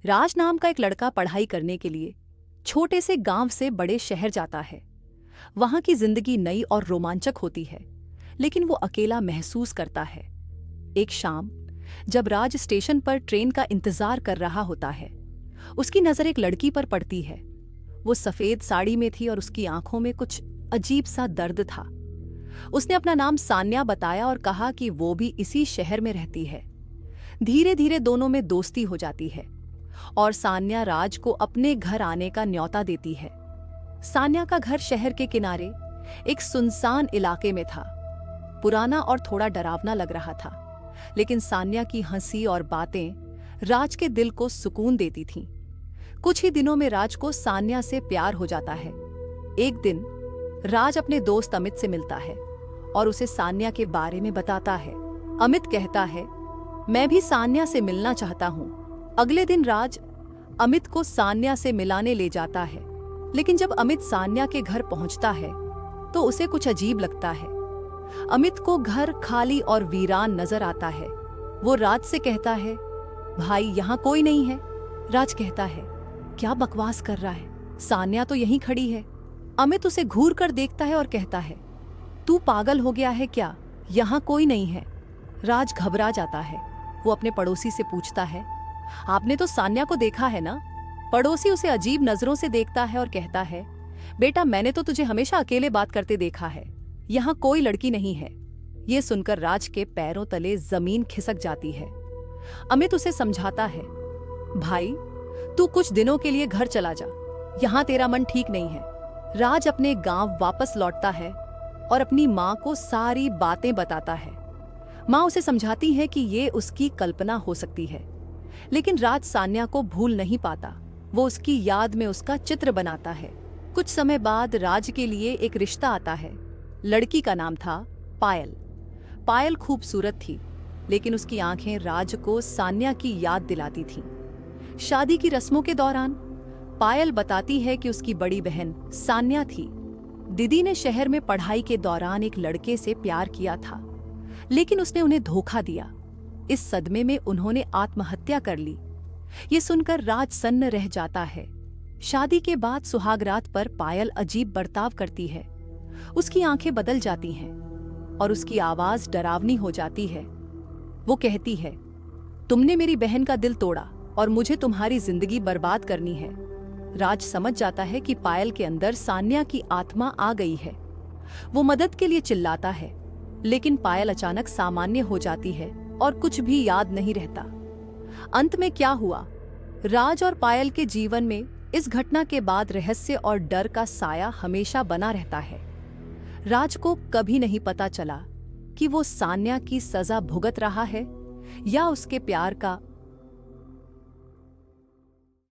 राज नाम का एक लड़का पढ़ाई करने के लिए छोटे से गांव से बड़े शहर जाता है। वहां की जिंदगी नई और रोमांचक होती है, लेकिन वो अकेला महसूस करता है। एक शाम जब राज स्टेशन पर ट्रेन का इंतजार कर रहा होता है, उसकी नजर एक लड़की पर पड़ती है। वो सफेद साड़ी में थी और उसकी आंखों में कुछ अजीब सा दर्द था। उसने अपना नाम सान्या बताया और कहा कि वो भी इसी शहर में रहती है। धीरे धीरे दोनों में दोस्ती हो जाती है और सान्या राज को अपने घर आने का न्योता देती है। सान्या का घर शहर के किनारे एक सुनसान इलाके में था। पुराना और थोड़ा डरावना लग रहा था, लेकिन सान्या की हंसी और बातें राज के दिल को सुकून देती थीं। कुछ ही दिनों में राज को सान्या से प्यार हो जाता है। एक दिन राज अपने दोस्त अमित से मिलता है और उसे सान्या के बारे में बताता है। अमित कहता है, मैं भी सान्या से मिलना चाहता हूं। अगले दिन राज अमित को सान्या से मिलाने ले जाता है, लेकिन जब अमित सान्या के घर पहुंचता है तो उसे कुछ अजीब लगता है। अमित को घर खाली और वीरान नजर आता है। वो राज से कहता है, भाई यहाँ कोई नहीं है। राज कहता है, क्या बकवास कर रहा है, सान्या तो यहीं खड़ी है। अमित उसे घूर कर देखता है और कहता है, तू पागल हो गया है क्या, यहाँ कोई नहीं है। राज घबरा जाता है। वो अपने पड़ोसी से पूछता है, आपने तो सान्या को देखा है ना? पड़ोसी उसे अजीब नजरों से देखता है और कहता है, बेटा मैंने तो तुझे हमेशा अकेले बात करते देखा है, यहाँ कोई लड़की नहीं है। ये सुनकर राज के पैरों तले जमीन खिसक जाती है। अमित उसे समझाता है, भाई तू कुछ दिनों के लिए घर चला जा, यहाँ तेरा मन ठीक नहीं है। राज अपने गांव वापस लौटता है और अपनी माँ को सारी बातें बताता है। माँ उसे समझाती है कि ये उसकी कल्पना हो सकती है, लेकिन राज सान्या को भूल नहीं पाता। वो उसकी याद में उसका चित्र बनाता है। कुछ समय बाद राज के लिए एक रिश्ता आता है। लड़की का नाम था पायल। पायल खूबसूरत थी, लेकिन उसकी आंखें राज को सान्या की याद दिलाती थीं। शादी की रस्मों के दौरान पायल बताती है कि उसकी बड़ी बहन सान्या थी। दीदी ने शहर में पढ़ाई के दौरान एक लड़के से प्यार किया था, लेकिन उसने उन्हें धोखा दिया। इस सदमे में उन्होंने आत्महत्या कर ली। ये सुनकर राज सन्न रह जाता है। शादी के बाद सुहागरात पर पायल अजीब बर्ताव करती है। उसकी आंखें बदल जाती हैं और उसकी आवाज डरावनी हो जाती है। वो कहती है, तुमने मेरी बहन का दिल तोड़ा और मुझे तुम्हारी जिंदगी बर्बाद करनी है। राज समझ जाता है कि पायल के अंदर सान्या की आत्मा आ गई है। वो मदद के लिए चिल्लाता है, लेकिन पायल अचानक सामान्य हो जाती है और कुछ भी याद नहीं रहता। अंत में क्या हुआ? राज और पायल के जीवन में इस घटना के बाद रहस्य और डर का साया हमेशा बना रहता है। राज को कभी नहीं पता चला कि वो सान्या की सजा भुगत रहा है या उसके प्यार का